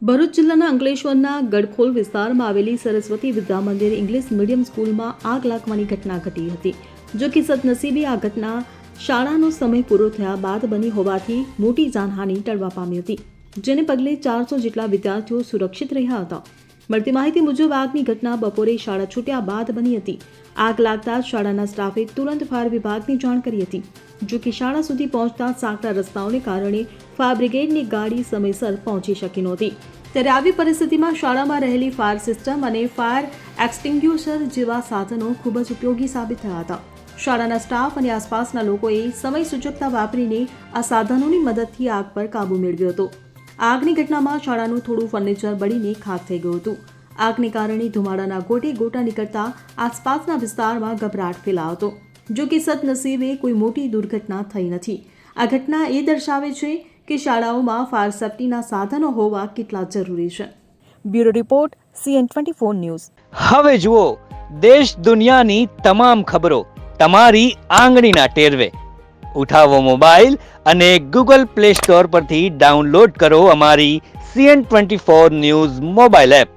ભરૂચ જિલ્લાના અંકલેશ્વરના ગડખોલ વિસ્તારમાં આવેલી સરસ્વતી વિદ્યા મંદિર ઇંગ્લિશ મીડિયમ સ્કૂલમાં આગ લાગવાની ઘટના ઘટી હતી. જો કે સદનસીબે આ ઘટના શાળાનો સમય પૂરો થયા બાદ બની હોવાથી મોટી જાનહાનિ ટળવા પામી હતી, જેને પગલે 400 જેટલા વિદ્યાર્થીઓ સુરક્ષિત રહ્યા હતા. મળતી માહિતી મુજબ આગની ઘટના બપોરે શાળા છૂટ્યા બાદ બની હતી. આગ લાગતા શાળાના સ્ટાફે તુરંત ફાયર વિભાગની જાણ કરી હતી. જો કે શાળા સુધી પહોંચતા સાંકડા રસ્તાઓને કારણે ફાયર બ્રિગેડની ગાડી સમયસર પહોંચી શકી નહોતી. ત્યારે આવી પરિસ્થિતિમાં શાળામાં રહેલી ફાયર સિસ્ટમ અને ફાયર એક્સટિંગ્યુશર જેવા સાધનો ખૂબ જ ઉપયોગી સાબિત થયા હતા. શાળાના સ્ટાફ અને આસપાસના લોકોએ સમય સૂચકતા વાપરીને આ સાધનોની મદદથી આગ પર કાબૂ મેળવ્યો હતો. આગની ઘટનામાં શાળાનું થોડું ફર્નિચર બળીને ખાખ થઈ ગયું હતું. આગને કારણે ધુમાડાના ગોટે ગોટા નીકળતા આસપાસના વિસ્તારમાં ગભરાટ ફેલાયો હતો. જો કે સદનસીબે કોઈ મોટી દુર્ઘટના થઈ નથી. આ ઘટના એ દર્શાવે છે કે શાળાઓમાં ફાયર સેફ્ટીના સાધનો હોવા કેટલા જરૂરી છે. Bureau report CN24 news. હવે જુઓ દેશ દુનિયાની તમામ ખબરો તમારી આંગળીના ટેરવે. ઉઠાવો મોબાઈલ અને Google Play Store પરથી ડાઉનલોડ કરો અમારી CN24 ન્યૂઝ મોબાઈલ એપ.